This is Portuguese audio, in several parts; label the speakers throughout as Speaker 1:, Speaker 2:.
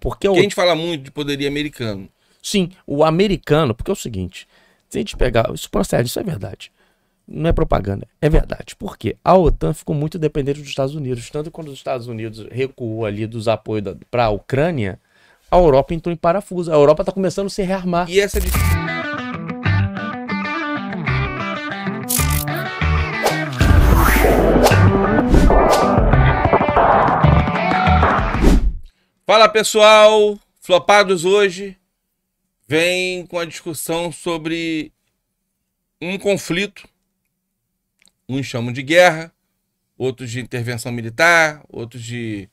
Speaker 1: Porque
Speaker 2: a gente fala muito de poderio americano.
Speaker 1: Sim, o americano, porque é o seguinte, se a gente pegar, isso procede, isso é verdade. Não é propaganda, é verdade. Por quê? A OTAN ficou muito dependente dos Estados Unidos. Tanto que quando os Estados Unidos recuou ali dos apoios para a Ucrânia, a Europa entrou em parafuso. A Europa está começando a se rearmar.
Speaker 2: E essa Fala pessoal, Flopados hoje vem com a discussão sobre um conflito. Uns chamam de guerra, outros de intervenção militar, outros de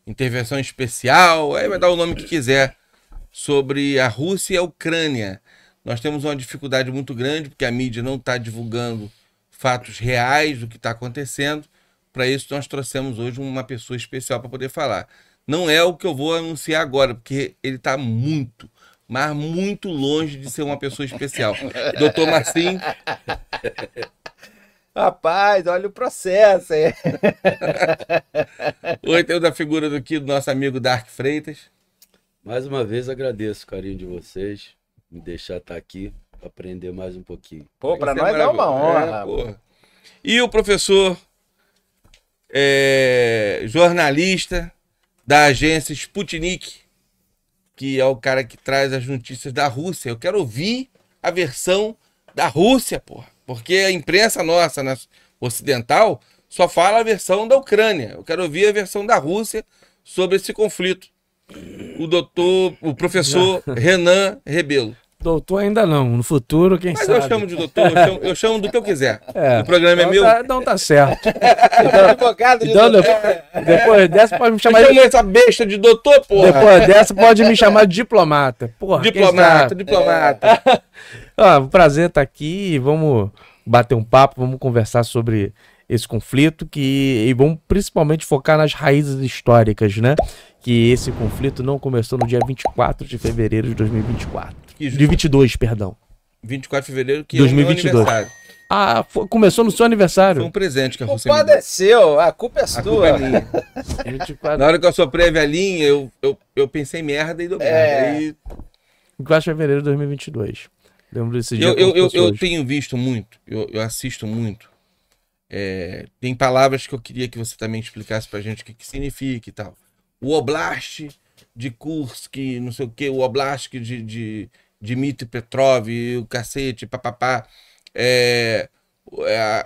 Speaker 2: intervenção especial, aí vai dar o nome que quiser, sobre a Rússia e a Ucrânia. Nós temos uma dificuldade muito grande, porque a mídia não está divulgando fatos reais do que está acontecendo. Para isso, nós trouxemos hoje uma pessoa especial para poder falar. Não é o que eu vou anunciar agora, porque ele está muito, mas muito longe de ser uma pessoa especial. Doutor Marcinho.
Speaker 3: Rapaz, olha o processo aí.
Speaker 2: Oi, temos a figura do nosso amigo Dark Freitas.
Speaker 4: Mais uma vez agradeço o carinho de vocês, me deixar estar aqui, aprender mais um pouquinho.
Speaker 3: Pô, para nós é uma honra.
Speaker 2: E o professor jornalista da agência Sputnik, que é o cara que traz as notícias da Rússia. Eu quero ouvir a versão da Rússia, porra. Porque a imprensa nossa, ocidental, só fala a versão da Ucrânia. Eu quero ouvir a versão da Rússia sobre esse conflito. O professor Renan Rebelo.
Speaker 1: Doutor ainda não, no futuro quem sabe.
Speaker 2: Mas eu chamo de doutor, eu chamo do que eu quiser. O programa
Speaker 1: então
Speaker 2: é meu.
Speaker 1: Então tá certo.
Speaker 3: Então,
Speaker 1: depois dessa pode me chamar
Speaker 2: de... essa besta de doutor, porra.
Speaker 1: Depois dessa pode me chamar de diplomata. Porra,
Speaker 2: diplomata.
Speaker 1: Um prazer estar aqui, vamos bater um papo, vamos conversar sobre esse conflito e vamos principalmente focar nas raízes históricas, né? Que esse conflito não começou no dia 24 de fevereiro de 2024. De 22, perdão.
Speaker 2: 24 de fevereiro, que
Speaker 1: 2022.
Speaker 2: É o meu aniversário.
Speaker 1: Começou no seu aniversário.
Speaker 2: Foi um presente que a Rússia
Speaker 3: me deu. É seu, a culpa é sua.
Speaker 2: Culpa é minha. Na hora que eu soprei a velhinha, eu pensei merda e deu merda.
Speaker 1: 24 de fevereiro de 2022. Lembro desse dia.
Speaker 2: Eu tenho visto muito, eu assisto muito. Tem palavras que eu queria que você também explicasse pra gente o que significa e tal. O Oblast de Kursk, não sei o que, o Oblast de Dmitry Petrov, o cacete, papapá.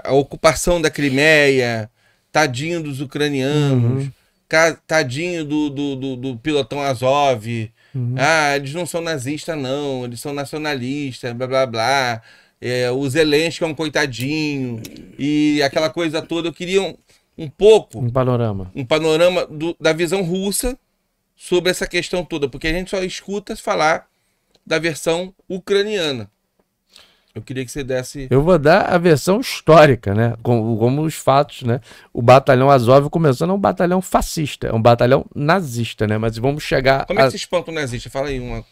Speaker 2: A ocupação da Crimeia, tadinho dos ucranianos, tadinho do pilotão Azov. Eles não são nazistas, não, eles são nacionalistas, blá blá blá. O Zelensky é um coitadinho, e aquela coisa toda. Eu queria um pouco...
Speaker 1: Um panorama
Speaker 2: da visão russa sobre essa questão toda, porque a gente só escuta falar da versão ucraniana. Eu queria que você desse...
Speaker 1: Eu vou dar a versão histórica, né? Como os fatos, né? O batalhão Azov começou, não é um batalhão fascista, é um batalhão nazista, né? Mas vamos chegar...
Speaker 2: Como é que se espanta o nazista? Fala aí uma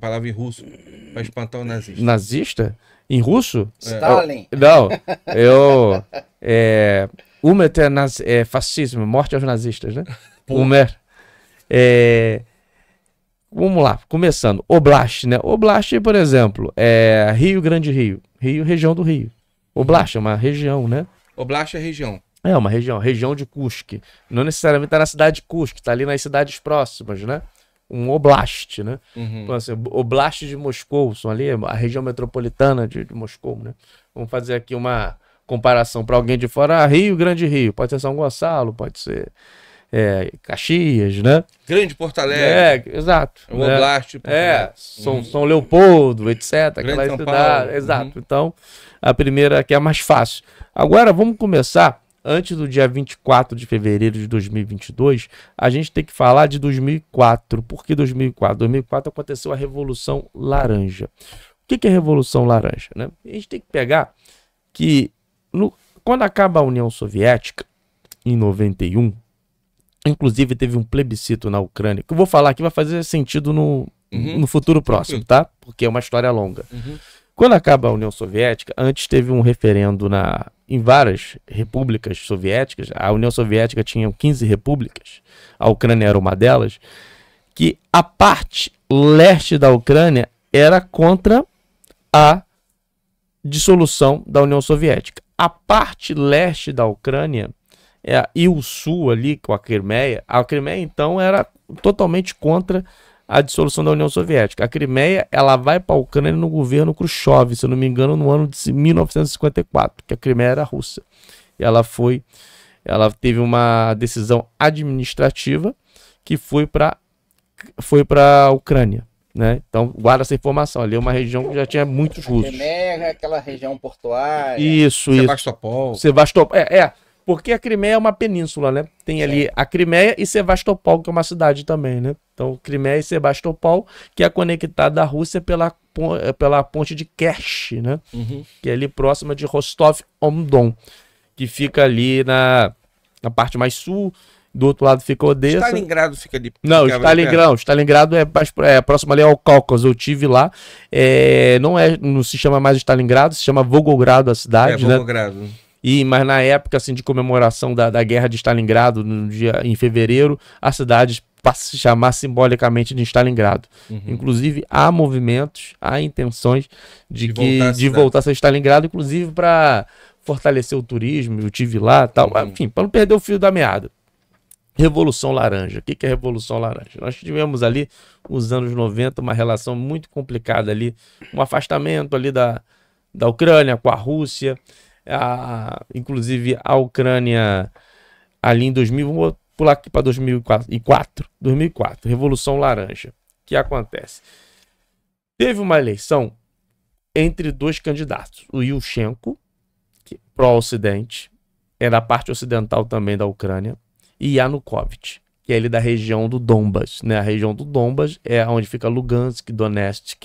Speaker 2: palavra em russo para espantar o nazista.
Speaker 1: Nazista? Em russo?
Speaker 3: Stalin.
Speaker 1: Não, Umer é fascismo, morte aos nazistas, né? Umer. Vamos lá, começando. Oblast, né? Oblast, por exemplo, Rio Grande Rio. Região do Rio. Oblast é uma região, né?
Speaker 2: Oblast é região.
Speaker 1: É uma região de Kursk. Não necessariamente está na cidade de Kursk, está ali nas cidades próximas, né? Um oblast, né? Então, assim, oblast de Moscou, são ali a região metropolitana de Moscou, né? Vamos fazer aqui uma comparação para alguém de fora. Rio Grande Rio, pode ser São Gonçalo, pode ser Caxias, né?
Speaker 2: Grande Porto Alegre.
Speaker 1: Exato.
Speaker 2: O oblast.
Speaker 1: São Leopoldo, etc.
Speaker 2: Grande São Paulo.
Speaker 1: Exato. Então, a primeira aqui é a mais fácil. Agora, vamos começar... Antes do dia 24 de fevereiro de 2022, a gente tem que falar de 2004. Por que 2004? 2004 aconteceu a Revolução Laranja. O que é a Revolução Laranja, né? A gente tem que pegar que quando acaba a União Soviética, em 91, inclusive teve um plebiscito na Ucrânia, que eu vou falar aqui, vai fazer sentido no futuro próximo, tá? Porque é uma história longa. Quando acaba a União Soviética, antes teve um referendo em várias repúblicas soviéticas. A União Soviética tinha 15 repúblicas, a Ucrânia era uma delas. que a parte leste da Ucrânia era contra a dissolução da União Soviética. A parte leste da Ucrânia e o sul ali, com a Crimeia então era totalmente contra a dissolução da União Soviética. A Crimeia, ela vai para a Ucrânia no governo Khrushchev, se eu não me engano, no ano de 1954, que a Crimeia era russa. E ela teve uma decisão administrativa que foi para a Ucrânia, né? Então, guarda essa informação. Ali é uma região que já tinha muitos russos.
Speaker 3: Crimeia, aquela região portuária.
Speaker 1: Isso.
Speaker 2: Sevastopol.
Speaker 1: Porque a Crimeia é uma península, né? Tem ali a Crimeia e Sevastopol, que é uma cidade também, né? Então, Crimeia e Sevastopol, que é conectada à Rússia pela ponte de Kerch, né? Que é ali próxima de Rostov-on-Don, que fica ali na parte mais sul. Do outro lado fica Odessa.
Speaker 2: Stalingrado fica ali.
Speaker 1: Não, Stalingrado é próximo ali ao Cáucaso. Eu tive lá. Não se chama mais Stalingrado, se chama Volgogrado a cidade, né?
Speaker 2: Volgogrado.
Speaker 1: Mas na época assim, de comemoração da guerra de Stalingrado, em fevereiro, a cidade passa a se chamar simbolicamente de Stalingrado. Inclusive, há movimentos, há intenções de voltar a ser Stalingrado, inclusive para fortalecer o turismo. Eu tive lá, tal, mas, enfim, para não perder o fio da meada. Revolução Laranja. O que é a Revolução Laranja? Nós tivemos ali, nos anos 90, uma relação muito complicada ali, um afastamento ali da Ucrânia com a Rússia. Inclusive a Ucrânia ali em 2000, vou pular aqui para 2004, Revolução Laranja. O que acontece? Teve uma eleição entre dois candidatos, o Yushchenko, pró-ocidente, é da parte ocidental também da Ucrânia, e Yanukovych, que é ali da região do Donbas, né? A região do Donbas é onde fica Lugansk, Donetsk,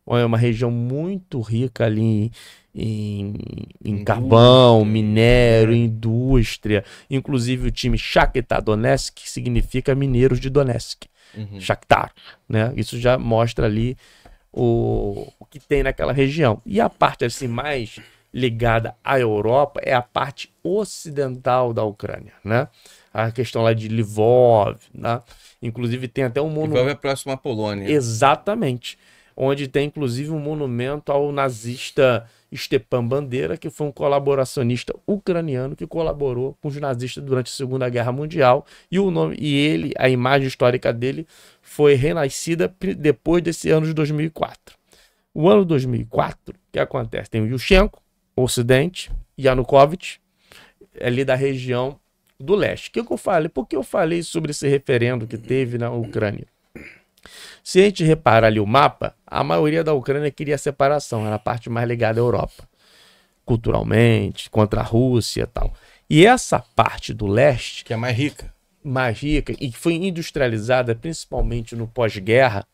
Speaker 1: é uma região muito rica ali em carvão, minério, indústria. Inclusive o time Shakhtar Donetsk, que significa mineiros de Donetsk. Shakhtar, né? Isso já mostra ali o que tem naquela região. E a parte assim mais ligada à Europa é a parte ocidental da Ucrânia, né? A questão lá de Lvov, né? Inclusive tem até um monumento.
Speaker 2: Lvov é próximo à Polônia.
Speaker 1: Exatamente. Onde tem inclusive um monumento ao nazista Stepan Bandera, que foi um colaboracionista ucraniano que colaborou com os nazistas durante a Segunda Guerra Mundial. E a imagem histórica dele foi renascida depois desse ano de 2004. O ano 2004, o que acontece? Tem o Yushchenko, Ocidente, Yanukovych, ali da região do leste. O que eu falei? Por que eu falei sobre esse referendo que teve na Ucrânia? Se a gente reparar ali o mapa, a maioria da Ucrânia queria a separação, era a parte mais ligada à Europa, culturalmente, contra a Rússia e tal. E essa parte do leste,
Speaker 2: que é mais rica
Speaker 1: e que foi industrializada principalmente no pós-guerra,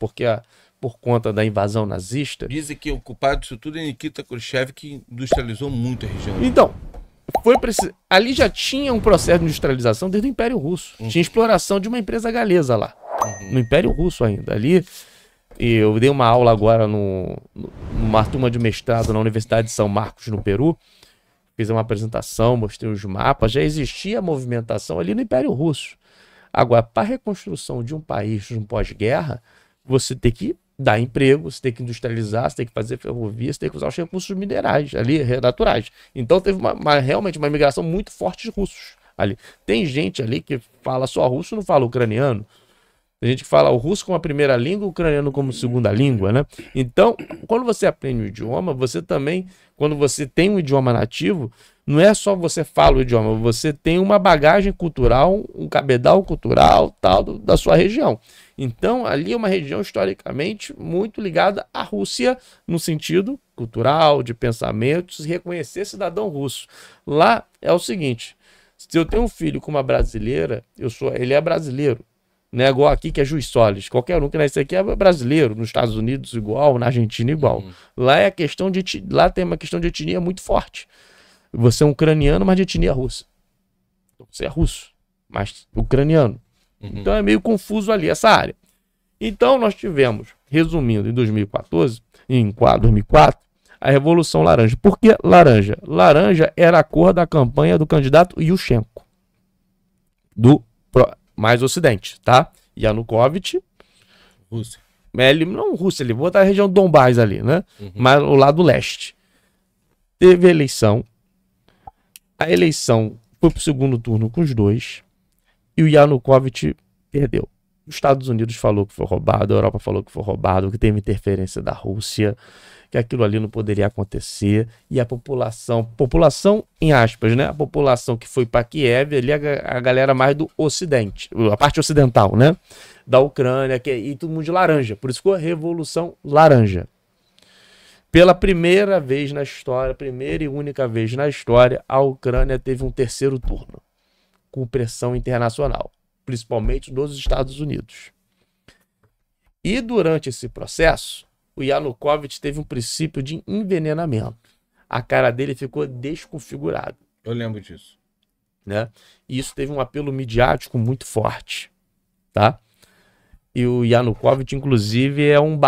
Speaker 1: por conta da invasão nazista.
Speaker 2: Dizem que o culpado disso tudo é Nikita Khrushchev, que industrializou muito a região.
Speaker 1: Então, ali já tinha um processo de industrialização desde o Império Russo. Tinha exploração de uma empresa galesa lá. No Império Russo ainda. Ali, eu dei uma aula agora numa turma de mestrado na Universidade de São Marcos, no Peru. Fiz uma apresentação, mostrei os mapas. Já existia movimentação ali no Império Russo. Agora, para a reconstrução de um país, de um pós-guerra, você tem que dar emprego, você tem que industrializar, você tem que fazer ferrovia, você tem que usar os recursos minerais ali, naturais. Então teve realmente uma migração muito forte de russos ali. Tem gente ali que fala só russo, não fala ucraniano. Tem gente que fala o russo como a primeira língua, o ucraniano como segunda língua, né? Então, quando você aprende o idioma, você também, quando você tem um idioma nativo, não é só você fala o idioma, você tem uma bagagem cultural, um cabedal cultural, tal, da sua região. Então, ali é uma região historicamente muito ligada à Rússia, no sentido cultural, de pensamentos, reconhecer cidadão russo. Lá é o seguinte, se eu tenho um filho com uma brasileira, ele é brasileiro. Não é igual aqui que é Juiz Solis. Qualquer um que nasce aqui é brasileiro. Nos Estados Unidos igual, na Argentina igual. Lá lá tem uma questão de etnia muito forte. Você é um ucraniano, mas de etnia russa. Você é russo, mas ucraniano. Então é meio confuso ali essa área. Então nós tivemos, resumindo, em 2014, em 2004, a Revolução Laranja. Por que laranja? Laranja era a cor da campanha do candidato Yushchenko, do mais ocidente, tá? Yanukovych
Speaker 2: Rússia.
Speaker 1: Não Rússia, ele botar a região Donbás ali, né?
Speaker 2: Uhum.
Speaker 1: Mas o lado leste. Teve eleição. A eleição foi pro segundo turno com os dois. E o Yanukovych perdeu. Os Estados Unidos falou que foi roubado, a Europa falou que foi roubado, que teve interferência da Rússia, que aquilo ali não poderia acontecer. E a população em aspas, né? A população que foi para Kiev, ali a galera mais do ocidente, a parte ocidental, né? Da Ucrânia, e todo mundo de laranja. Por isso ficou a Revolução Laranja. Pela primeira vez na história, primeira e única vez na história, a Ucrânia teve um terceiro turno, com pressão internacional, principalmente dos Estados Unidos. E durante esse processo, o Yanukovych teve um princípio de envenenamento. A cara dele ficou desconfigurada,
Speaker 2: Eu lembro disso.
Speaker 1: né? E isso teve um apelo midiático muito forte, tá? E o Yanukovych, inclusive, é um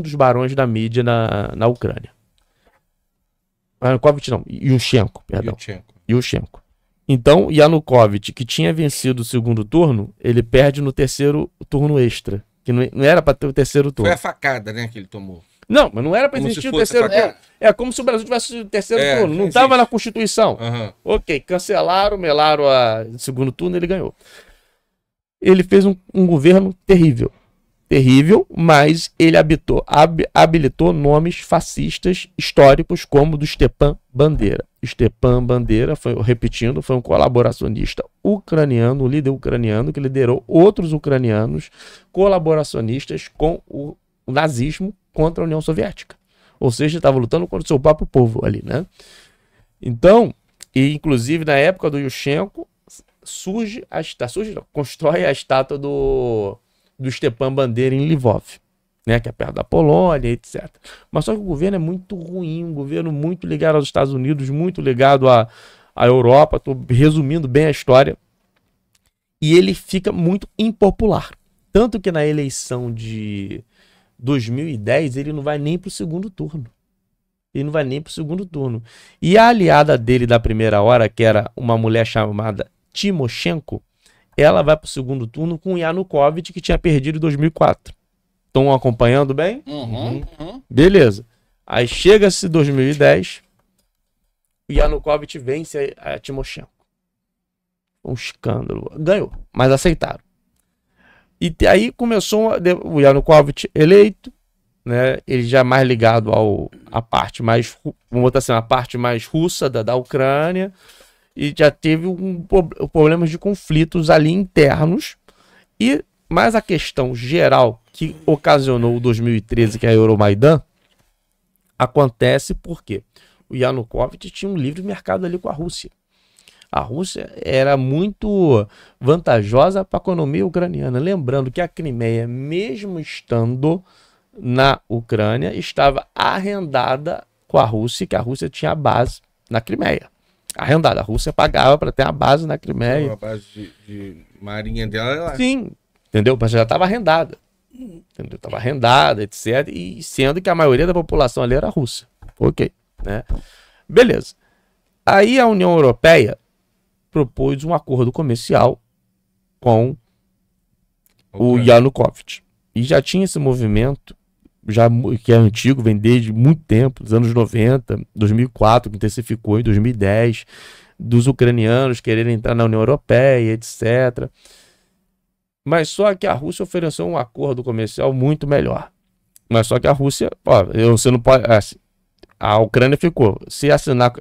Speaker 1: dos barões da mídia na Ucrânia. Yanukovych não, Yushchenko, perdão. Yushchenko. Então, Yanukovych, que tinha vencido o segundo turno, ele perde no terceiro turno extra. Que não era para ter o terceiro turno.
Speaker 2: Foi a facada, né, que ele tomou.
Speaker 1: Não, mas não era para
Speaker 2: Como
Speaker 1: existir
Speaker 2: se
Speaker 1: o
Speaker 2: fosse
Speaker 1: terceiro
Speaker 2: facada.
Speaker 1: turno. É como se o Brasil tivesse o terceiro turno. Não
Speaker 2: existe.
Speaker 1: estava na Constituição.
Speaker 2: Aham.
Speaker 1: Ok, cancelaram, melaram o segundo turno, ele ganhou. Ele fez um governo terrível. Terrível, mas ele habilitou nomes fascistas históricos como o do Stepan Bandeira. Stepan Bandeira, foi um colaboracionista ucraniano, um líder ucraniano que liderou outros ucranianos colaboracionistas com o nazismo contra a União Soviética. Ou seja, estava lutando contra o seu próprio povo ali, né? Então, e inclusive na época do Yushchenko, constrói a estátua do Stepan Bandeira em Lvov, né, que é perto da Polônia, etc. Mas só que o governo é muito ruim, um governo muito ligado aos Estados Unidos, muito ligado à Europa, estou resumindo bem a história, e ele fica muito impopular. Tanto que na eleição de 2010 ele não vai nem para o segundo turno. E a aliada dele da primeira hora, que era uma mulher chamada Timoshenko, ela vai para o segundo turno com o Yanukovych, que tinha perdido em 2004. Estão acompanhando bem?
Speaker 3: Uhum.
Speaker 1: Beleza. Aí chega-se 2010, o Yanukovych vence a Timoshenko. Um escândalo. Ganhou, mas aceitaram. E aí começou o Yanukovych eleito, né? Ele já mais ligado à parte mais, vamos botar assim, a parte mais russa da Ucrânia. E já teve problemas de conflitos ali internos. Mas a questão geral que ocasionou o 2013, que é a Euromaidan, acontece porque o Yanukovych tinha um livre mercado ali com a Rússia. A Rússia era muito vantajosa para a economia ucraniana. Lembrando que a Crimeia, mesmo estando na Ucrânia, estava arrendada com a Rússia, que a Rússia tinha a base na Crimeia. Arrendada. A Rússia pagava para ter a base na Crimeia.
Speaker 2: A base de marinha dela é lá.
Speaker 1: Sim, entendeu? Mas já estava arrendada. Entendeu? Estava arrendada, etc. E sendo que a maioria da população ali era russa. Ok, né? Beleza. Aí a União Europeia propôs um acordo comercial com o Yanukovych. E já tinha esse movimento, que é antigo, vem desde muito tempo, dos anos 90, 2004, que intensificou em 2010, dos ucranianos quererem entrar na União Europeia, etc. Mas só que a Rússia ofereceu um acordo comercial muito melhor. Mas só que a Rússia, você não pode... Assim, a Ucrânia ficou,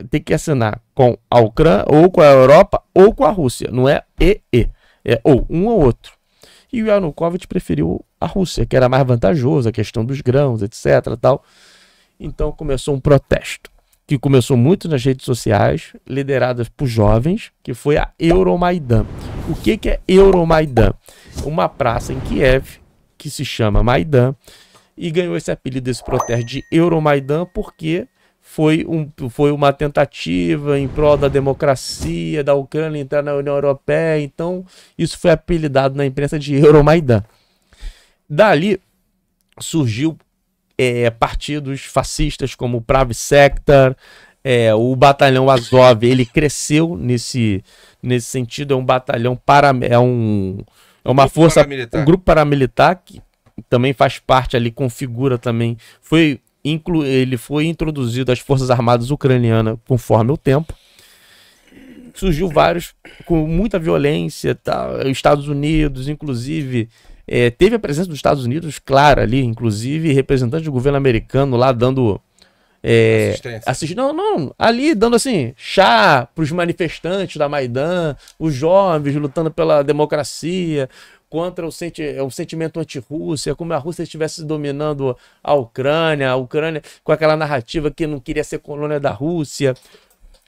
Speaker 1: tem que assinar com a Ucrânia, ou com a Europa, ou com a Rússia. Não é é ou um ou outro. E o Yanukovych preferiu a Rússia, que era mais vantajoso, a questão dos grãos, etc. Tal. Então começou um protesto, que começou muito nas redes sociais, lideradas por jovens, que foi a Euromaidan. O que é Euromaidan? Uma praça em Kiev, que se chama Maidan, e ganhou esse apelido, desse protesto, de Euromaidan, porque foi uma tentativa em prol da democracia, da Ucrânia entrar na União Europeia. Então, isso foi apelidado na imprensa de Euromaidan. Dali surgiu partidos fascistas como o Pravy Sector, o Batalhão Azov. Ele cresceu nesse sentido. É um batalhão uma força, um grupo paramilitar também faz parte ali, configura também, ele foi introduzido às Forças Armadas Ucranianas conforme o tempo. Surgiu vários com muita violência, tá? Estados Unidos, inclusive, teve a presença dos Estados Unidos, claro, ali, inclusive representante do governo americano lá dando ali dando assim chá para os manifestantes da Maidan, os jovens lutando pela democracia contra o sentimento anti-Rússia, como a Rússia estivesse dominando a Ucrânia com aquela narrativa que não queria ser colônia da Rússia.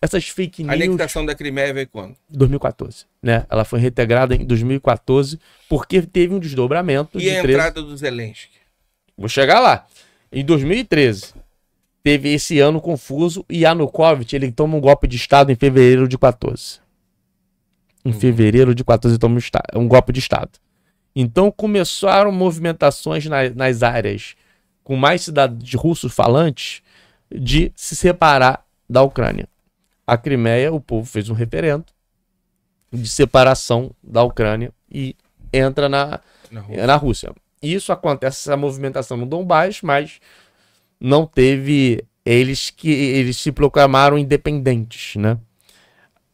Speaker 1: Essas fake news.
Speaker 2: A anexação da Crimeia veio quando?
Speaker 1: 2014, né? Ela foi reintegrada em 2014 porque teve um desdobramento.
Speaker 2: E a entrada do Zelensky?
Speaker 1: Vou chegar lá. Em 2013, teve esse ano confuso e Yanukovych, ele toma um golpe de Estado em fevereiro de 14. Em fevereiro de 14 ele toma um golpe de Estado. Então começaram movimentações nas áreas com mais cidades russos falantes de se separar da Ucrânia. A Crimeia, o povo fez um referendo de separação da Ucrânia e entra na Rússia. Isso acontece, essa movimentação no Donbás, mas não teve eles se proclamaram independentes, né?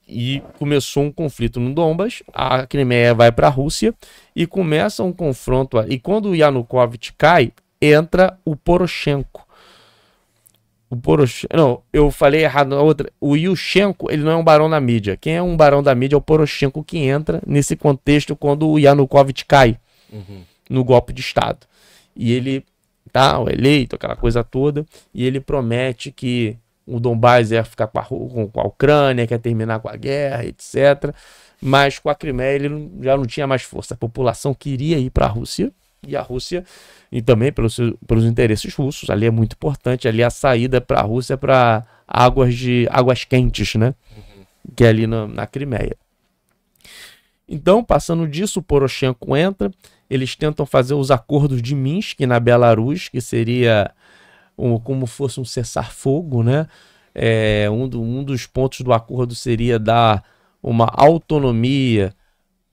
Speaker 1: E começou um conflito no Donbas, a Crimeia vai para a Rússia e começa um confronto. E quando o Yanukovych cai, entra o Poroshenko. Não, eu falei errado na outra. O Yushchenko, ele não é um barão da mídia. Quem é um barão da mídia é o Poroshenko, que entra nesse contexto quando o Yanukovych cai no golpe de Estado. E ele tá eleito, aquela coisa toda, e ele promete que o Donbás ia ficar com a Ucrânia, quer terminar com a guerra, etc. Mas com a Crimeia ele já não tinha mais força. A população queria ir para a Rússia, e a Rússia, e também pelos interesses russos, ali é muito importante, ali a saída para a Rússia para águas quentes, né? Que é ali na Crimeia. Então, passando disso, o Poroshenko entra, eles tentam fazer os acordos de Minsk na Belarus, que seria como fosse um cessar-fogo, né? Um dos pontos do acordo seria dar uma autonomia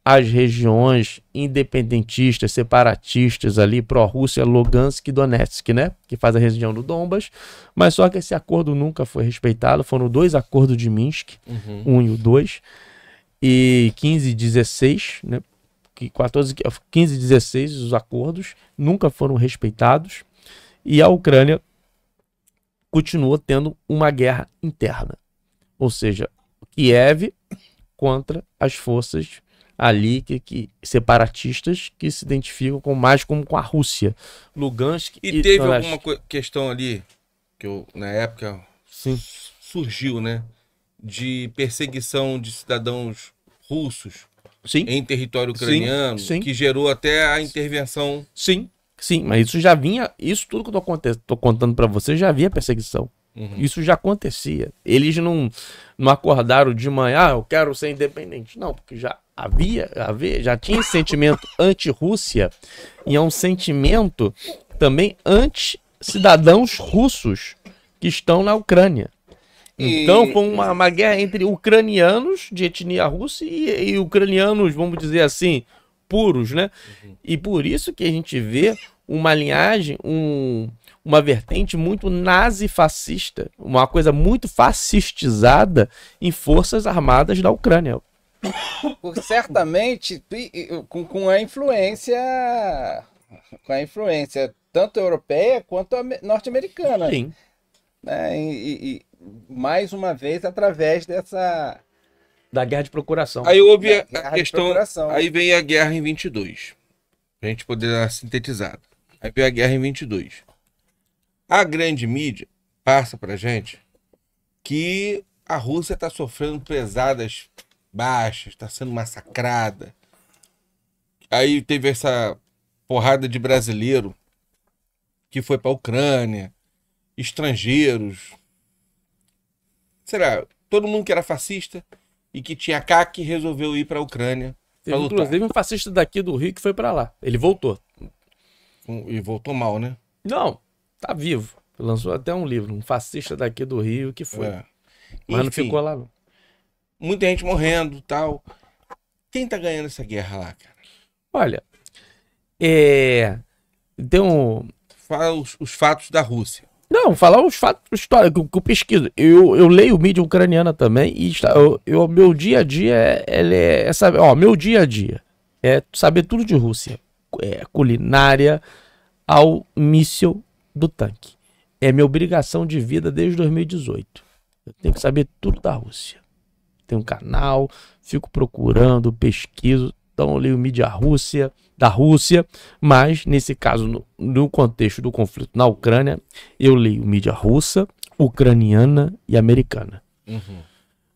Speaker 1: às regiões independentistas, separatistas ali, pró-Rússia, Lugansk e Donetsk, né? Que faz a região do Donbas. Mas só que esse acordo nunca foi respeitado. Foram 2 acordos de Minsk, um e o 2, e 15 e 16, né? 15 e 16 os acordos nunca foram respeitados. E a Ucrânia continua tendo uma guerra interna. Ou seja, Kiev contra as forças ali separatistas que se identificam mais como com a Rússia. Lugansk
Speaker 2: e teve alguma questão ali que na época surgiu, né? De perseguição de cidadãos russos em território ucraniano, que gerou até a intervenção.
Speaker 1: Sim, mas isso já vinha, isso tudo que eu tô contando para você já havia perseguição. Isso já acontecia. Eles não acordaram de manhã, eu quero ser independente. Não, porque já já tinha esse sentimento anti-Rússia e é um sentimento também anti-cidadãos russos que estão na Ucrânia. Então foi uma guerra entre ucranianos de etnia russa e ucranianos, vamos dizer assim, puros, né? E por isso que a gente vê uma linhagem, uma vertente muito nazi-fascista, uma coisa muito fascistizada em forças armadas da Ucrânia.
Speaker 3: Certamente com a influência tanto europeia quanto norte-americana.
Speaker 1: Sim.
Speaker 3: Né? E mais uma vez através
Speaker 1: da guerra de procuração.
Speaker 2: Aí houve a questão, aí veio a guerra em 22, pra gente poder dar sintetizado. Aí veio a guerra em 22. A grande mídia passa pra gente que a Rússia está sofrendo pesadas baixas, está sendo massacrada. Aí teve essa porrada de brasileiro que foi para a Ucrânia, estrangeiros. Será? Todo mundo que era fascista e que tinha CAC resolveu ir para a Ucrânia.
Speaker 1: Inclusive um fascista daqui do Rio que foi para lá. Ele voltou.
Speaker 2: E voltou mal, né?
Speaker 1: Não, tá vivo. Lançou até um livro, um fascista daqui do Rio que foi. Mas não ficou lá, não.
Speaker 2: Muita gente morrendo e tal. Quem tá ganhando essa guerra lá, cara?
Speaker 1: Olha, Tem um...
Speaker 2: Fala os fatos da Rússia.
Speaker 1: Não, falar os fatos, história que eu pesquiso. Eu leio mídia ucraniana também e meu dia a dia é saber, ó, meu dia a dia é saber tudo de Rússia, culinária ao míssil do tanque. É minha obrigação de vida desde 2018. Eu tenho que saber tudo da Rússia. Tem um canal, fico procurando, pesquiso, então eu leio mídia da Rússia, mas nesse caso, no contexto do conflito na Ucrânia, eu leio mídia russa, ucraniana e americana.
Speaker 2: Uhum.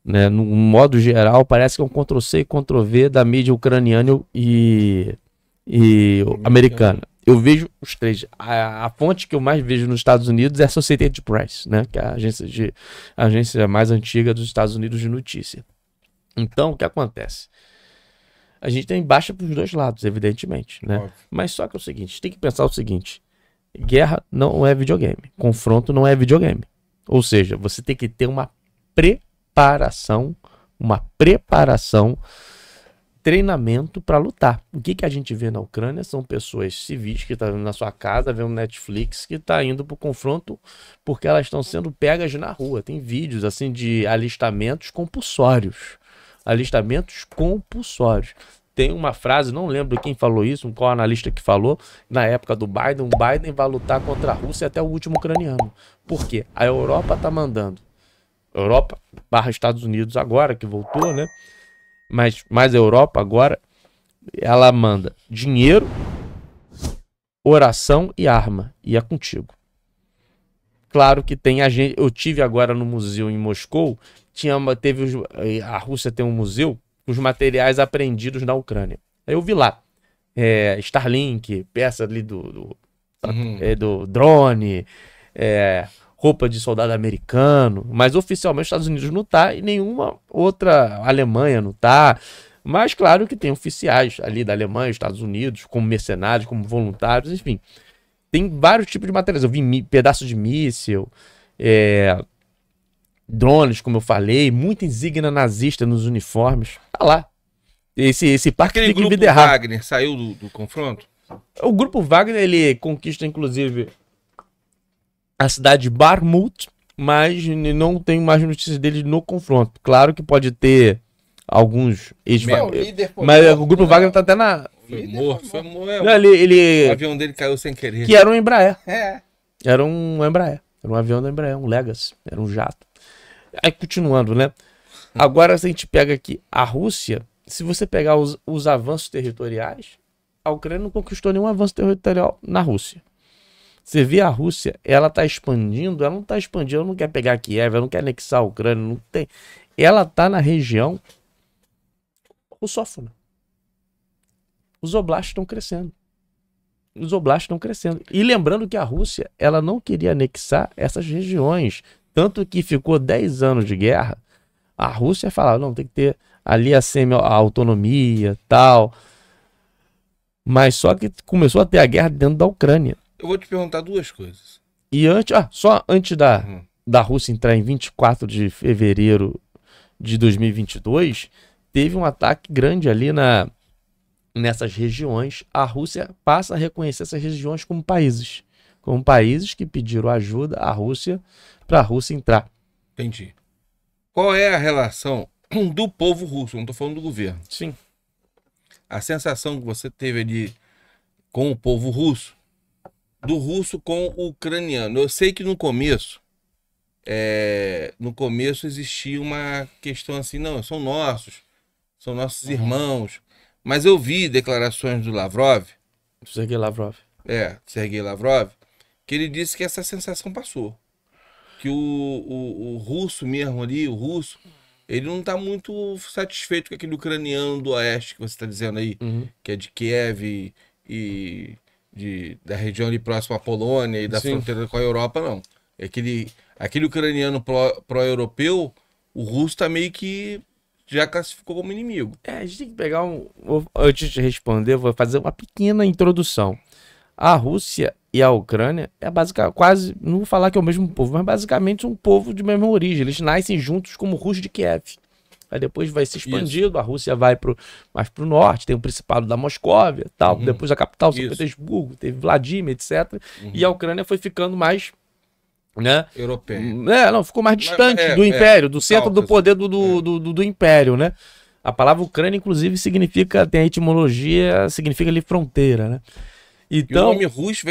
Speaker 1: Né? No modo geral, parece que é um Ctrl-C e Ctrl-V da mídia ucraniana e americana. Eu vejo os três. A fonte que eu mais vejo nos Estados Unidos é a Associated Press, né? Que é a agência mais antiga dos Estados Unidos de notícia. Então, o que acontece? A gente tem baixa para os dois lados, evidentemente, né?
Speaker 2: Óbvio.
Speaker 1: Mas só que é o seguinte, a gente tem que pensar o seguinte: guerra não é videogame, confronto não é videogame. Ou seja, você tem que ter uma preparação, treinamento para lutar. O que a gente vê na Ucrânia são pessoas civis que estão na sua casa, vendo Netflix, que está indo para o confronto porque elas estão sendo pegas na rua. Tem vídeos assim de alistamentos compulsórios. Tem uma frase, não lembro quem falou isso, qual analista que falou, na época do Biden, o Biden vai lutar contra a Rússia até o último ucraniano. Por quê? A Europa tá mandando. Europa / Estados Unidos agora, que voltou, né? Mas a Europa agora, ela manda dinheiro, oração e arma. E é contigo. Claro que tem a gente. Eu tive agora no museu em Moscou. A Rússia tem um museu com os materiais apreendidos na Ucrânia. Aí eu vi lá. Starlink, peça ali do drone, roupa de soldado americano. Mas oficialmente os Estados Unidos não tá e nenhuma outra. A Alemanha não tá. Mas claro que tem oficiais ali da Alemanha, Estados Unidos, como mercenários, como voluntários, enfim. Tem vários tipos de materiais. Eu vi pedaços de míssil, drones, como eu falei, muita insígnia nazista nos uniformes. Tá lá. Esse parque
Speaker 2: Aquele
Speaker 1: tem que
Speaker 2: grupo
Speaker 1: viderrar.
Speaker 2: Wagner saiu do confronto?
Speaker 1: O grupo Wagner, ele conquista, inclusive, a cidade de Bakhmut, mas não tem mais notícias dele no confronto. Claro que pode ter alguns... Mas o grupo Wagner tá até na...
Speaker 2: Foi morto.
Speaker 1: Não,
Speaker 2: O avião dele caiu sem querer.
Speaker 1: Que era um Embraer. Era um Embraer. Era um avião da Embraer, um Legacy. Era um jato. Aí, continuando, né? Agora, se a gente pega aqui a Rússia, se você pegar os avanços territoriais, a Ucrânia não conquistou nenhum avanço territorial na Rússia. Você vê a Rússia, ela tá expandindo, ela não tá expandindo, ela não quer pegar Kiev, ela não quer anexar a Ucrânia, não tem. Ela tá na região russófona. Os oblastos estão crescendo. E lembrando que a Rússia, ela não queria anexar essas regiões. Tanto que ficou 10 anos de guerra. A Rússia falava, não, tem que ter ali a autonomia, tal. Mas só que começou a ter a guerra dentro da Ucrânia.
Speaker 2: Eu vou te perguntar duas coisas.
Speaker 1: E só antes da Rússia entrar em 24 de fevereiro de 2022, teve um ataque grande ali nessas regiões. A Rússia passa a reconhecer essas regiões como países que pediram ajuda à Rússia para a Rússia entrar.
Speaker 2: Entendi. Qual é a relação do povo russo? Não estou falando do governo.
Speaker 1: Sim.
Speaker 2: A sensação que você teve ali com o povo russo, do russo com o ucraniano. Eu sei que no começo existia uma questão assim, não, são nossos irmãos. Mas eu vi declarações do Lavrov.
Speaker 1: Sergei Lavrov.
Speaker 2: Sergei Lavrov, que ele disse que essa sensação passou. Que o russo mesmo ali, ele não está muito satisfeito com aquele ucraniano do oeste que você está dizendo aí, que é de Kiev e da região ali próxima à Polônia e da fronteira com a Europa, não. Aquele ucraniano pró-europeu, o russo está meio que já classificou como inimigo.
Speaker 1: A gente tem que pegar antes de responder, eu vou fazer uma pequena introdução. A Rússia e a Ucrânia é basicamente quase, não vou falar que é o mesmo povo, mas basicamente um povo de mesma origem. Eles nascem juntos como russos de Kiev. aí depois vai se expandindo, a Rússia vai mais pro norte, tem o Principado da Moscóvia, tal, depois a capital, São Petersburgo, teve Vladimir, etc. E a Ucrânia foi ficando mais, né?
Speaker 2: Europeia.
Speaker 1: Não, ficou mais distante do Império, do centro do poder do Império, né? A palavra Ucrânia, inclusive, tem a etimologia, significa ali fronteira, né? Então,
Speaker 2: e o nome Rus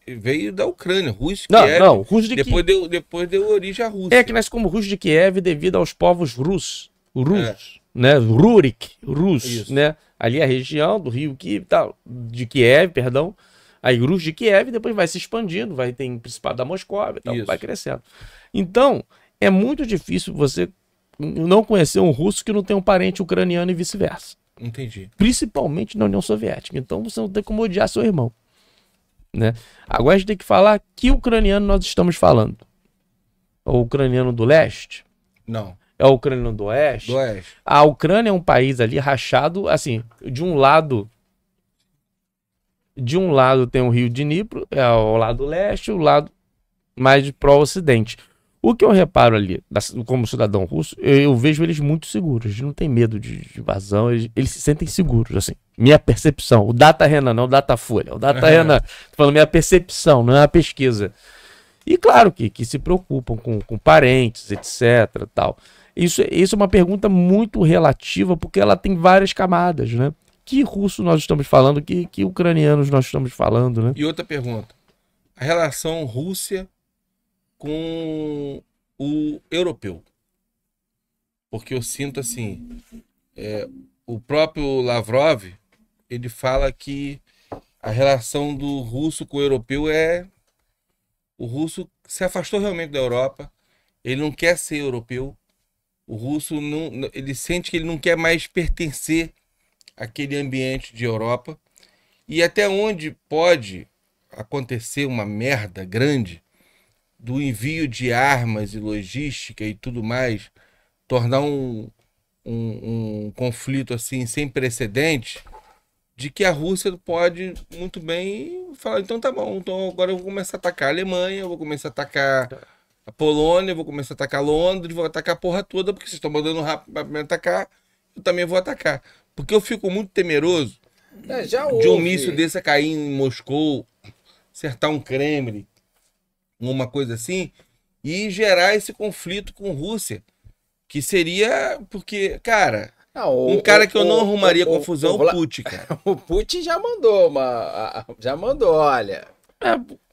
Speaker 2: veio da Ucrânia, Rus de
Speaker 1: Kiev. Não, Rus de
Speaker 2: Kiev. Depois deu origem à Rússia.
Speaker 1: É que nasce como Rus de Kiev devido aos povos Rus, né? Rurik, Rus, né? Ali a região do rio de Kiev, perdão. Aí Rus de Kiev, depois vai se expandindo, vai ter o Principado da Moscóvia, vai crescendo. Então, é muito difícil você não conhecer um russo que não tem um parente ucraniano e vice-versa.
Speaker 2: Entendi.
Speaker 1: Principalmente na União Soviética. Então você não tem como odiar seu irmão, né? Agora a gente tem que falar que ucraniano nós estamos falando. É o ucraniano do leste?
Speaker 2: Não.
Speaker 1: É o ucraniano do oeste?
Speaker 2: Do oeste.
Speaker 1: A Ucrânia é um país ali rachado, assim, de um lado tem o rio de Dnipro, é o lado leste, o lado mais pró-ocidente. O que eu reparo ali, como cidadão russo, eu vejo eles muito seguros. Eles não têm medo de invasão, eles se sentem seguros, assim. Minha percepção. O Data Renan, não o Datafolha. O Data Renan, tô falando minha percepção, não é uma pesquisa. E claro que se preocupam com parentes, etc. Tal. Isso é uma pergunta muito relativa, porque ela tem várias camadas, né? Que russo nós estamos falando, que ucranianos nós estamos falando, né?
Speaker 2: E outra pergunta. A relação Rússia com o europeu. Porque eu sinto assim, o próprio Lavrov, ele fala que a relação do russo com o europeu o russo se afastou realmente da Europa, ele não quer ser europeu, o russo ele sente que ele não quer mais pertencer àquele ambiente de Europa, e até onde pode acontecer uma merda grande do envio de armas e logística e tudo mais, tornar um conflito assim sem precedente, de que a Rússia pode muito bem falar, então tá bom, então agora eu vou começar a atacar a Alemanha, eu vou começar a atacar a Polônia, eu vou começar a atacar Londres, vou atacar a porra toda, porque vocês estão mandando rápido para me atacar, eu também vou atacar. Porque eu fico muito temeroso de um míssil desse a cair em Moscou, acertar um Kremlin, uma coisa assim, e gerar esse conflito com a Rússia, que seria, porque, cara, cara que eu não arrumaria confusão é o Putin, cara.
Speaker 3: O Putin já mandou olha,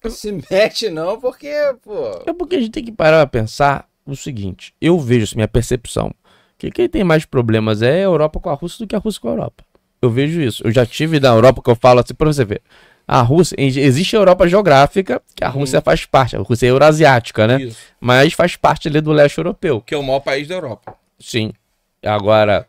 Speaker 3: se mete não, porque, pô...
Speaker 1: É porque a gente tem que parar pra pensar o seguinte, eu vejo assim, minha percepção, que quem tem mais problemas é a Europa com a Rússia do que a Rússia com a Europa. Eu vejo isso, eu já tive na Europa, que eu falo assim, pra você ver, a Rússia, existe a Europa geográfica, que a Rússia faz parte, a Rússia é eurasiática, né?
Speaker 2: Isso.
Speaker 1: Mas faz parte ali do leste europeu.
Speaker 2: Que é o maior país da Europa.
Speaker 1: Sim. Agora,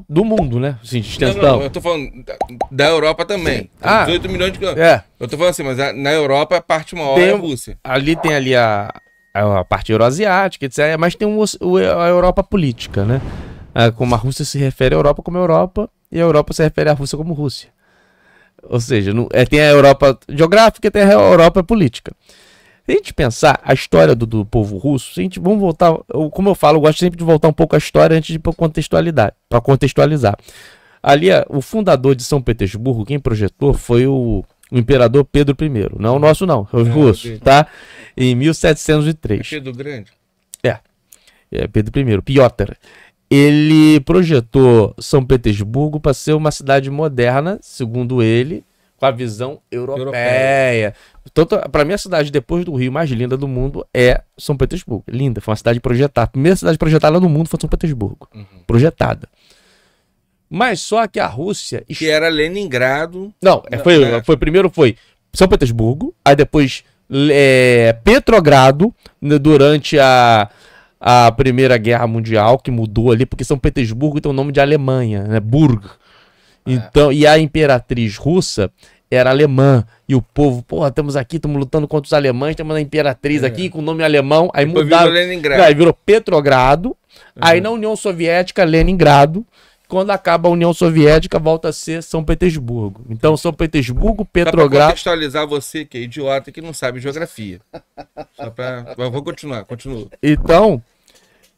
Speaker 1: do mundo, né? Assim, de extensão.
Speaker 2: Não, eu tô falando da Europa também. 18 milhões de quilômetros. Eu tô falando assim, mas na Europa a parte maior é a Rússia.
Speaker 1: Ali tem ali a parte euroasiática, etc. Mas tem a Europa política, né? Como a Rússia se refere à Europa como Europa, e a Europa se refere à Rússia como Rússia. Ou seja, tem a Europa geográfica e tem a Europa política. Se a gente pensar a história do povo russo, vamos voltar, como eu falo, eu gosto sempre de voltar um pouco a história antes de para contextualizar. Ali, o fundador de São Petersburgo, quem projetou foi o imperador Pedro I, não o nosso não, os russos, tá? Em 1703.
Speaker 2: Pedro Grande?
Speaker 1: É Pedro I, Piotr. Ele projetou São Petersburgo para ser uma cidade moderna, segundo ele, com a visão europeia. Então, para mim, a cidade depois do Rio mais linda do mundo é São Petersburgo. Linda, foi uma cidade projetada. A primeira cidade projetada no mundo foi São Petersburgo. Projetada. Mas só que a Rússia...
Speaker 2: Que era Leningrado...
Speaker 1: Não, primeiro foi São Petersburgo, aí depois Petrogrado, durante a Primeira Guerra Mundial, que mudou ali, porque São Petersburgo tem o nome de Alemanha, né? Burg. Então, e a imperatriz russa era alemã. E o povo, porra, estamos aqui, estamos lutando contra os alemães, temos a imperatriz aqui com o nome alemão. Aí
Speaker 2: depois
Speaker 1: mudaram.
Speaker 2: Virou Leningrado.
Speaker 1: Aí virou Petrogrado. Aí na União Soviética, Leningrado. Quando acaba a União Soviética, volta a ser São Petersburgo. Então, São Petersburgo, Petrogrado...
Speaker 2: Pra contextualizar você, que é idiota, que não sabe geografia. Só pra... Vou continuar, continua.
Speaker 1: Então,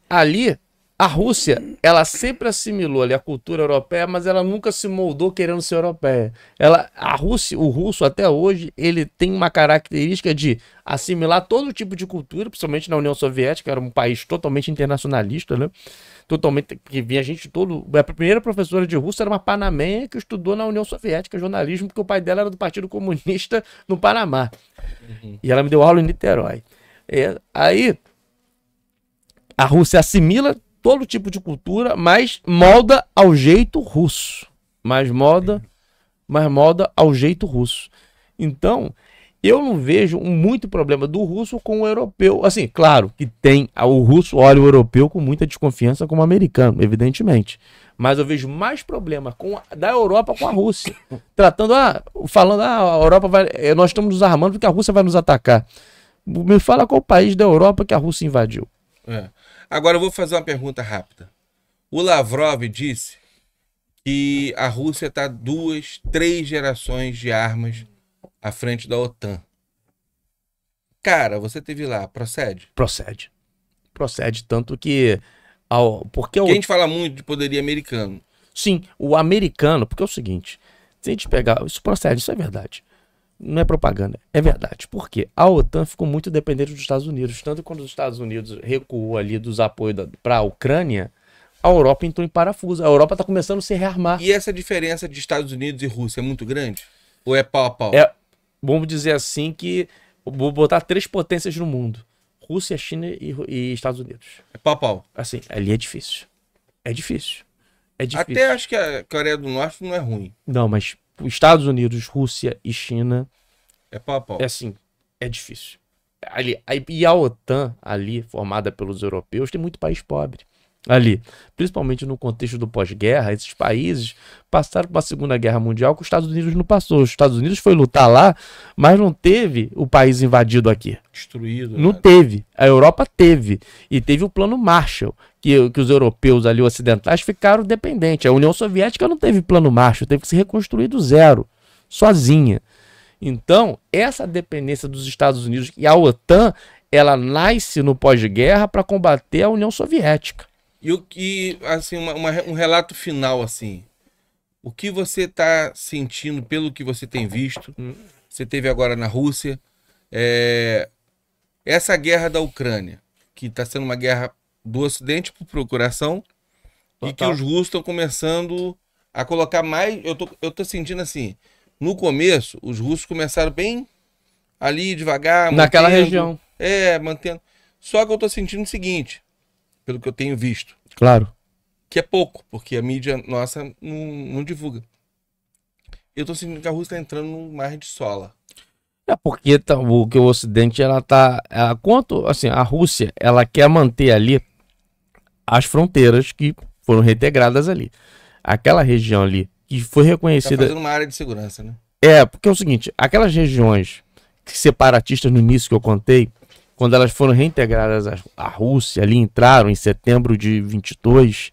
Speaker 1: ali, A Rússia, ela sempre assimilou ali a cultura europeia, mas ela nunca se moldou querendo ser europeia. A Rússia, o russo até hoje, ele tem uma característica de assimilar todo tipo de cultura, principalmente na União Soviética, era um país totalmente internacionalista, né? Totalmente, que vinha gente todo. A primeira professora de russo era uma panamenha que estudou na União Soviética jornalismo, porque o pai dela era do Partido Comunista no Panamá. E ela me deu aula em Niterói. Aí a Rússia assimila todo tipo de cultura, mas molda ao jeito russo. Mas molda ao jeito russo. Então, eu não vejo muito problema do russo com o europeu. Assim, claro que tem. O russo olha o europeu com muita desconfiança como o americano, evidentemente. Mas eu vejo mais problema da Europa com a Rússia. Falando, a Europa vai. Nós estamos nos armando porque a Rússia vai nos atacar. Me fala qual país da Europa que a Rússia invadiu.
Speaker 2: Agora eu vou fazer uma pergunta rápida. O Lavrov disse que a Rússia está 2, 3 gerações de armas à frente da OTAN. Cara, você teve lá, procede?
Speaker 1: Procede, tanto que... Porque
Speaker 2: a gente fala muito de poderio americano.
Speaker 1: Sim, o americano, porque é o seguinte, se a gente pegar... Isso procede, isso é verdade. Não é propaganda, é verdade. Por quê? A OTAN ficou muito dependente dos Estados Unidos. Tanto que quando os Estados Unidos recuou ali dos apoios para a Ucrânia, a Europa entrou em parafuso. A Europa está começando a se rearmar.
Speaker 2: E essa diferença de Estados Unidos e Rússia é muito grande? Ou é pau a pau?
Speaker 1: Vamos dizer assim que... Vou botar 3 potências no mundo. Rússia, China e Estados Unidos.
Speaker 2: É pau a pau?
Speaker 1: Assim, ali é difícil. É difícil.
Speaker 2: Até acho que a Coreia do Norte não é ruim.
Speaker 1: Não, mas os Estados Unidos, Rússia e China...
Speaker 2: É pau a pau.
Speaker 1: É assim, é difícil. E a OTAN ali, formada pelos europeus, tem muito país pobre. Ali, principalmente no contexto do pós-guerra, esses países passaram por uma Segunda Guerra Mundial que os Estados Unidos não passou. Os Estados Unidos foi lutar lá, mas não teve o país invadido aqui.
Speaker 2: Destruído.
Speaker 1: Não teve. A Europa teve. E teve o plano Marshall, que os europeus ali ocidentais ficaram dependentes. A União Soviética não teve plano Marshall, teve que se reconstruir do zero, sozinha. Então, essa dependência dos Estados Unidos e a OTAN, ela nasce no pós-guerra para combater a União Soviética.
Speaker 2: E o que, assim, um relato final, assim, o que você está sentindo pelo que você tem visto, você teve agora na Rússia, essa guerra da Ucrânia, que está sendo uma guerra do Ocidente por procuração, e que os russos estão começando a colocar mais, eu tô sentindo assim, no começo, os russos começaram bem ali, devagar,
Speaker 1: naquela região.
Speaker 2: Mantendo. Só que eu tô sentindo o seguinte, pelo que eu tenho visto.
Speaker 1: Claro.
Speaker 2: Que é pouco, porque a mídia nossa não divulga. Eu tô sentindo que a Rússia tá entrando num mar de sola.
Speaker 1: Porque o Ocidente, a Rússia, ela quer manter ali as fronteiras que foram reintegradas ali. Aquela região ali, que foi reconhecida...
Speaker 2: Tá fazendo uma área de segurança, né?
Speaker 1: Porque é o seguinte, aquelas regiões separatistas no início que eu contei, quando elas foram reintegradas à Rússia, ali entraram em setembro de 22,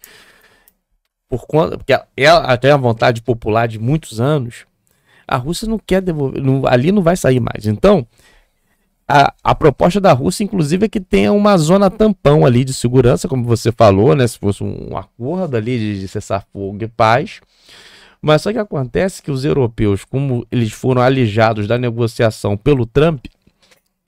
Speaker 1: porque ela tem a vontade popular de muitos anos, a Rússia não quer devolver, ali não vai sair mais. Então, a proposta da Rússia, inclusive, é que tenha uma zona tampão ali de segurança, como você falou, né? Se fosse um acordo ali de cessar-fogo e paz. Mas só que acontece que os europeus, como eles foram alijados da negociação pelo Trump,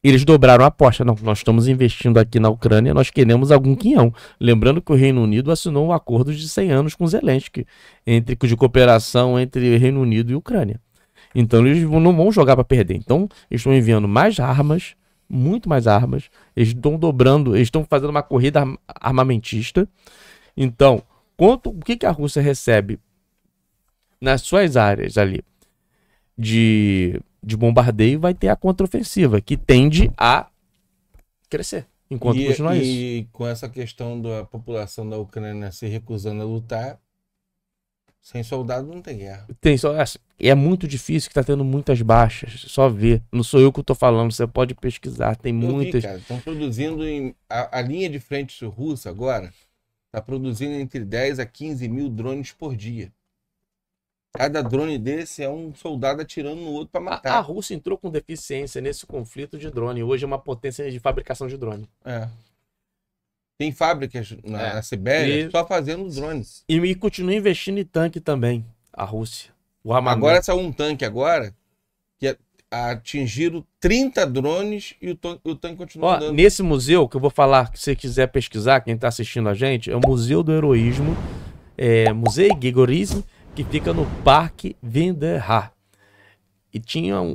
Speaker 1: eles dobraram a aposta. Não, nós estamos investindo aqui na Ucrânia, nós queremos algum quinhão. Lembrando que o Reino Unido assinou um acordo de 100 anos com Zelensky, de cooperação entre Reino Unido e Ucrânia. Então eles não vão jogar para perder. Então eles estão enviando mais armas, muito mais armas. Eles estão dobrando, eles estão fazendo uma corrida armamentista. Então, o que a Rússia recebe nas suas áreas ali de bombardeio, vai ter a contraofensiva, que tende a crescer, enquanto continuar isso.
Speaker 2: E com essa questão da população da Ucrânia se recusando a lutar, sem soldado não tem guerra.
Speaker 1: É muito difícil, que tá tendo muitas baixas, só ver. Não sou eu que tô falando, você pode pesquisar, tem muitas...
Speaker 2: Estão produzindo, a linha de frente russa agora, tá produzindo entre 10 a 15 mil drones por dia. Cada drone desse é um soldado atirando no outro para matar.
Speaker 1: A Rússia entrou com deficiência nesse conflito de drone. Hoje é uma potência de fabricação de drone.
Speaker 2: Tem fábricas na Sibéria só fazendo drones.
Speaker 1: E continua investindo em tanque também, a Rússia. O armamento.
Speaker 2: Agora saiu um tanque agora que atingiram 30 drones e o tanque continua andando.
Speaker 1: Nesse museu que eu vou falar, se você quiser pesquisar, quem está assistindo a gente, é o Museu do Heroísmo, Museu Gegorismo, que fica no Parque Venderar. E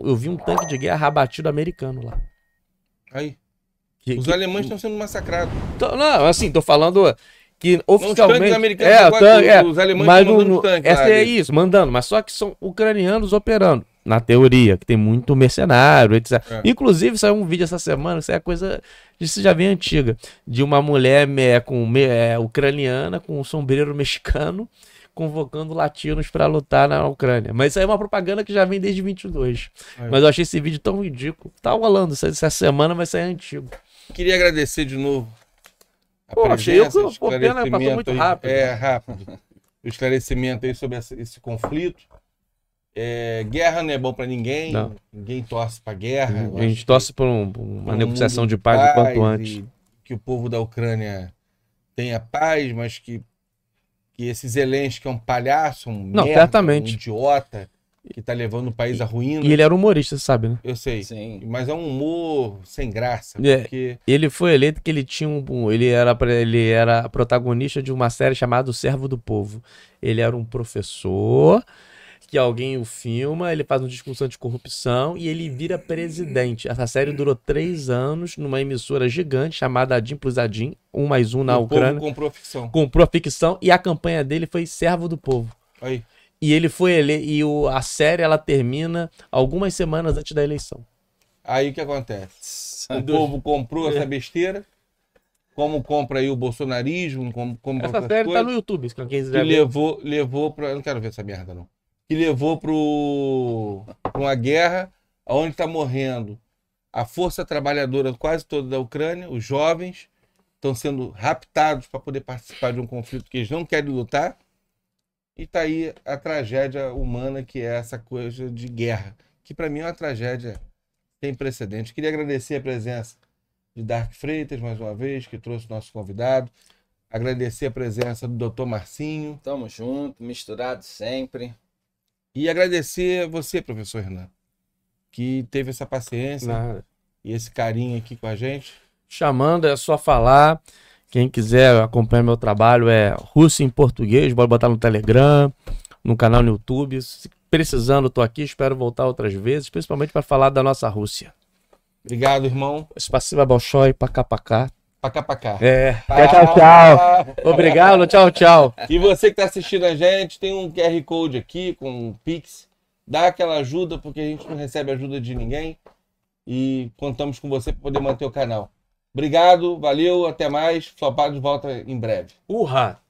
Speaker 1: eu vi um tanque de guerra abatido americano lá.
Speaker 2: Aí. Os alemães estão sendo massacrados.
Speaker 1: Não, assim, tô falando que oficialmente...
Speaker 2: Os americanos os alemães estão mandando tanques.
Speaker 1: Isso, mandando. Mas só que são ucranianos operando. Na teoria, que tem muito mercenário, etc. Inclusive, saiu um vídeo essa semana, isso é coisa... Isso já vem antiga. De uma mulher ucraniana com um sombreiro mexicano convocando latinos para lutar na Ucrânia. Mas isso aí é uma propaganda que já vem desde 22. Mas eu achei esse vídeo tão ridículo. Tá rolando essa semana, mas isso aí é antigo.
Speaker 2: Queria agradecer de novo a
Speaker 1: presença,
Speaker 2: o esclarecimento.
Speaker 1: Passou muito rápido.
Speaker 2: Rápido. O esclarecimento aí sobre esse conflito. Guerra não é bom para ninguém.
Speaker 1: Não.
Speaker 2: Ninguém torce para guerra.
Speaker 1: A gente torce por uma negociação de paz o quanto antes.
Speaker 2: Que o povo da Ucrânia tenha paz, mas que esse Zelensky é um palhaço,
Speaker 1: certamente.
Speaker 2: Um idiota, que tá levando o país à ruína.
Speaker 1: E ele era humorista, você sabe, né?
Speaker 2: Eu sei. Sim. Mas é um humor sem graça.
Speaker 1: Porque... Ele foi eleito que ele tinha ele era protagonista de uma série chamada O Servo do Povo. Ele era um professor que alguém o filma, ele faz um discurso anticorrupção e ele vira presidente. Essa série durou 3 anos numa emissora gigante chamada Adim Plus Adim, 1+1 na Ucrânia.
Speaker 2: O povo comprou a ficção.
Speaker 1: Comprou a ficção e a campanha dele foi Servo do Povo.
Speaker 2: Aí.
Speaker 1: E ele foi a série ela termina algumas semanas antes da eleição.
Speaker 2: Aí o que acontece? O povo comprou essa besteira, como compra aí o bolsonarismo, como
Speaker 1: essa série tá no YouTube, se quem quiser
Speaker 2: ver. Levou para, eu não quero ver essa merda não. Que levou para uma guerra onde está morrendo a força trabalhadora quase toda da Ucrânia, os jovens estão sendo raptados para poder participar de um conflito que eles não querem lutar. E está aí a tragédia humana que é essa coisa de guerra, que para mim é uma tragédia sem precedente. Queria agradecer a presença de Dark Freitas mais uma vez, que trouxe o nosso convidado. Agradecer a presença do Dr. Marcinho.
Speaker 3: Tamo junto, misturado sempre.
Speaker 2: E agradecer a você, professor Renan, que teve essa paciência e esse carinho aqui com a gente.
Speaker 1: Chamando, é só falar. Quem quiser acompanhar meu trabalho é Rússia em Português, pode botar no Telegram, no canal no YouTube. Se precisando, tô aqui, espero voltar outras vezes, principalmente para falar da nossa Rússia.
Speaker 2: Obrigado, irmão.
Speaker 1: Spasiba Bolshoi, pacá.
Speaker 2: Pacá.
Speaker 1: Tchau. Obrigado, tchau.
Speaker 2: E você que está assistindo a gente, tem um QR Code aqui com um Pix. Dá aquela ajuda, porque a gente não recebe ajuda de ninguém. E contamos com você para poder manter o canal. Obrigado, valeu, até mais. Flopados volta em breve.
Speaker 1: Urra!